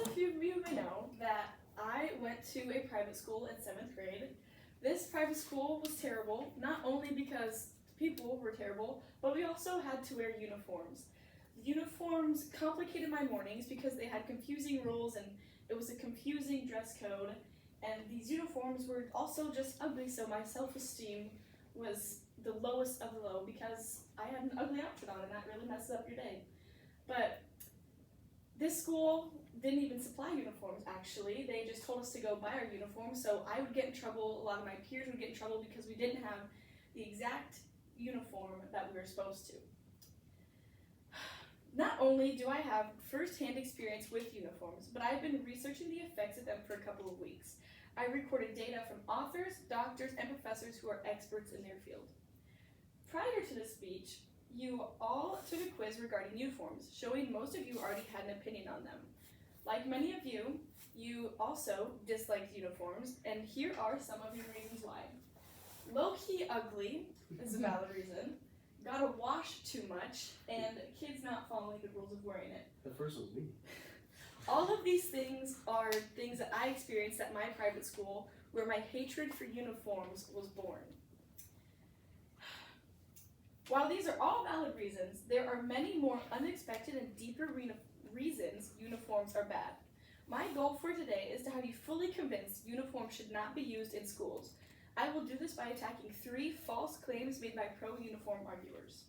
as a few of you may know, that I went to a private school in 7th grade. This private school was terrible, not only because people were terrible, but we also had to wear uniforms. The uniforms complicated my mornings because they had confusing rules and it was a confusing dress code, and these uniforms were also just ugly, so my self-esteem was the lowest of the low because I had an ugly outfit on and that really messes up your day. But this school didn't even supply uniforms, actually. They just told us to go buy our uniforms, so I would get in trouble, a lot of my peers would get in trouble because we didn't have the exact uniform that we were supposed to. Not only do I have first-hand experience with uniforms, but I've been researching the effects of them for a couple of weeks. I recorded data from authors, doctors, and professors who are experts in their field. Prior to this speech, you all took a quiz regarding uniforms, showing most of you already had an opinion on them. Like many of you, you also disliked uniforms, and here are some of your reasons why. Low-key ugly is a valid reason. Gotta wash too much, and kids not following the rules of wearing it. The first was me. All of these things are things that I experienced at my private school, where my hatred for uniforms was born. While these are all valid reasons, there are many more unexpected and deeper reasons uniforms are bad. My goal for today is to have you fully convinced uniforms should not be used in schools. I will do this by attacking 3 false claims made by pro-uniform arguers.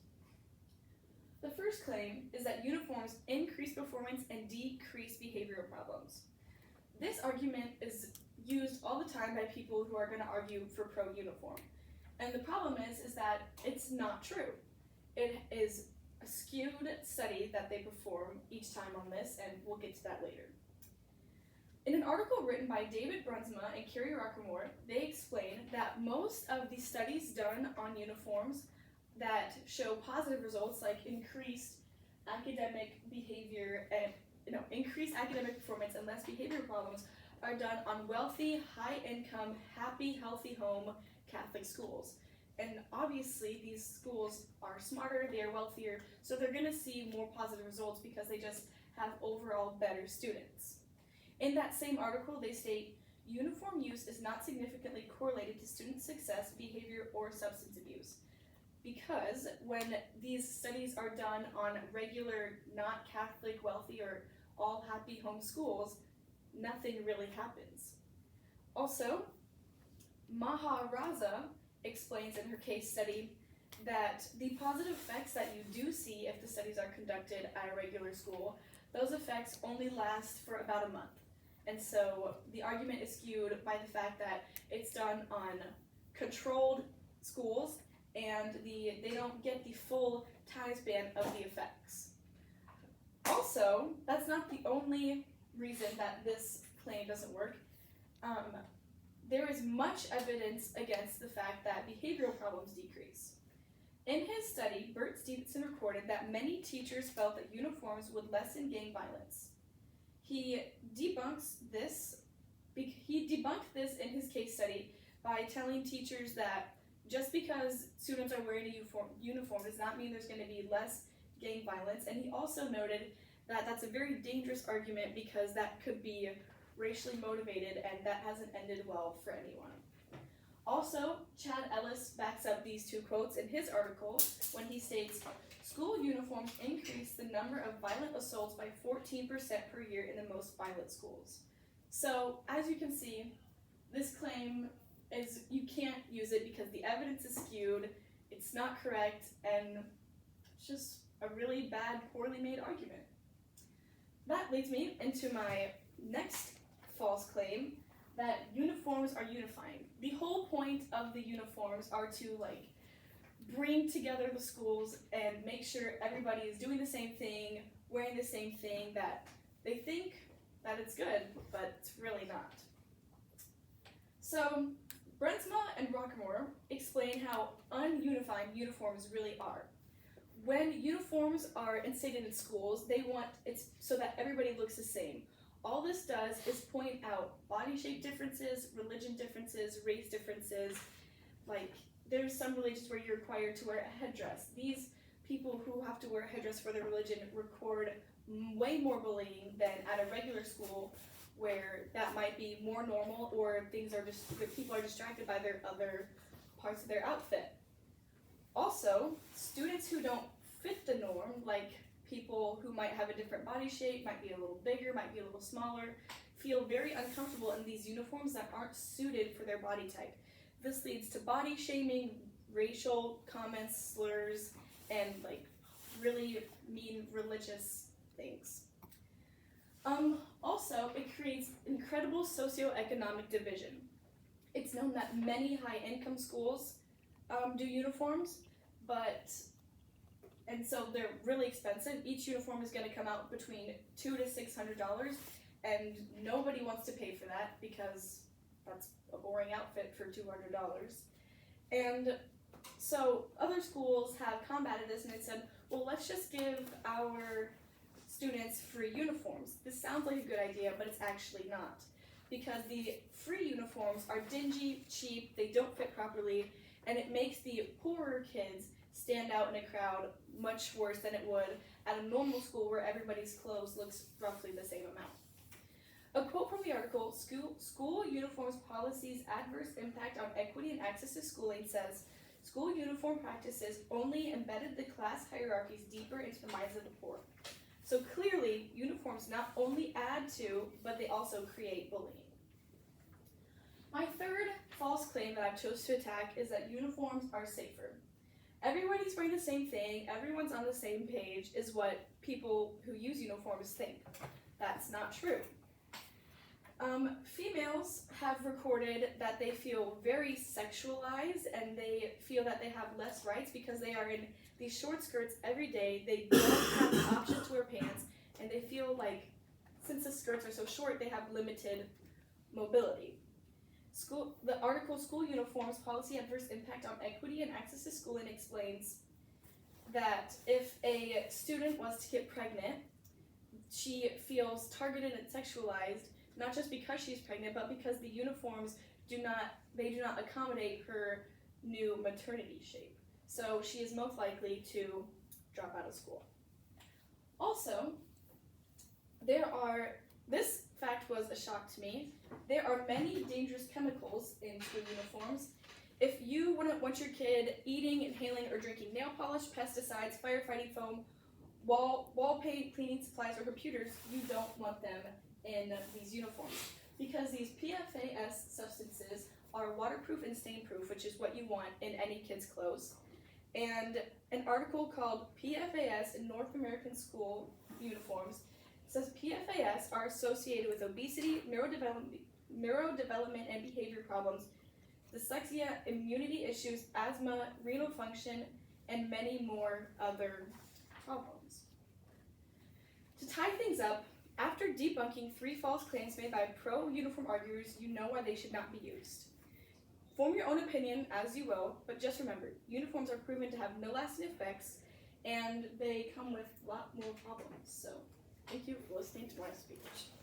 The first claim is that uniforms increase performance and decrease behavioral problems. This argument is used all the time by people who are going to argue for pro-uniform. And the problem is that it's not true. It is a skewed study that they perform each time on this, and we'll get to that later. In an article written by David Brunsma and Kerry Rockamore, they explain that most of the studies done on uniforms that show positive results, like increased academic behavior and increased academic performance and less behavior problems, are done on wealthy, high-income, happy, healthy home Catholic schools. And obviously these schools are smarter, they are wealthier, so they're going to see more positive results because they just have overall better students. In that same article, they state, uniform use is not significantly correlated to student success, behavior, or substance abuse. Because when these studies are done on regular, not Catholic, wealthy, or all happy home schools, nothing really happens. Also, Maharaja explains in her case study that the positive effects that you do see if the studies are conducted at a regular school, those effects only last for about a month. And so the argument is skewed by the fact that it's done on controlled schools and they don't get the full time span of the effects. Also, that's not the only reason that this claim doesn't work. There is much evidence against the fact that behavioral problems decrease. In his study, Bert Stevenson recorded that many teachers felt that uniforms would lessen gang violence. He debunked this in his case study by telling teachers that just because students are wearing a uniform does not mean there's going to be less gang violence, and he also noted that that's a very dangerous argument because that could be racially motivated, and that hasn't ended well for anyone. Also, Chad Ellis backs up these 2 quotes in his article when he states, school uniforms increase the number of violent assaults by 14% per year in the most violent schools. So, as you can see, this claim is, you can't use it because the evidence is skewed, it's not correct, and it's just a really bad, poorly made argument. That leads me into my next false claim, that uniforms are unifying. The whole point of the uniforms are to bring together the schools and make sure everybody is doing the same thing, wearing the same thing, that they think that it's good, but it's really not. So, Brunsma and Rockamore explain how ununifying uniforms really are. When uniforms are instated in schools, they want it so that everybody looks the same. All this does is point out body shape differences, religion differences, race differences. There's some religions where you're required to wear a headdress. These people who have to wear a headdress for their religion record way more bullying than at a regular school where that might be more normal, or things are just, people are distracted by their other parts of their outfit. Also, students who don't fit the norm, like people who might have a different body shape, might be a little bigger, might be a little smaller, feel very uncomfortable in these uniforms that aren't suited for their body type. This leads to body shaming, racial comments, slurs, and like really mean religious things. Also, it creates incredible socioeconomic division. It's known that many high-income schools do uniforms, and so they're really expensive. Each uniform is going to come out between $200 to $600, and nobody wants to pay for that because that's a boring outfit for $200. And so other schools have combated this and they said, well, let's just give our students free uniforms. This sounds like a good idea, but it's actually not. Because the free uniforms are dingy, cheap, they don't fit properly, and it makes the poorer kids stand out in a crowd much worse than it would at a normal school where everybody's clothes looks roughly the same amount. A quote from the article, School Uniforms Policies Adverse Impact on Equity and Access to Schooling says, school uniform practices only embedded the class hierarchies deeper into the minds of the poor. So clearly, uniforms not only add to, but they also create bullying. My third false claim that I've chose to attack is that uniforms are safer. Everybody's wearing the same thing, everyone's on the same page, is what people who use uniforms think. That's not true. Females have recorded that they feel very sexualized and they feel that they have less rights because they are in these short skirts every day. They don't have the option to wear pants, and they feel like since the skirts are so short, they have limited mobility. The article School Uniforms Policy Adverse Impact on Equity and Access to Schooling explains that if a student was to get pregnant, she feels targeted and sexualized, not just because she's pregnant, but because the uniforms do not accommodate her new maternity shape. So she is most likely to drop out of school. Also, this fact was a shock to me, there are many dangerous chemicals in school uniforms. If you wouldn't want your kid eating, inhaling, or drinking nail polish, pesticides, firefighting foam, wall paint, cleaning supplies, or computers, you don't want them in these uniforms. Because these PFAS substances are waterproof and stain-proof, which is what you want in any kid's clothes. And an article called PFAS in North American School Uniforms says PFAS are associated with obesity, neurodevelopment and behavior problems, dyslexia, immunity issues, asthma, renal function, and many more other problems. To tie things up, after debunking 3 false claims made by pro-uniform arguers, you know why they should not be used. Form your own opinion as you will, but just remember, uniforms are proven to have no lasting effects, and they come with a lot more problems. So, thank you for listening to my speech.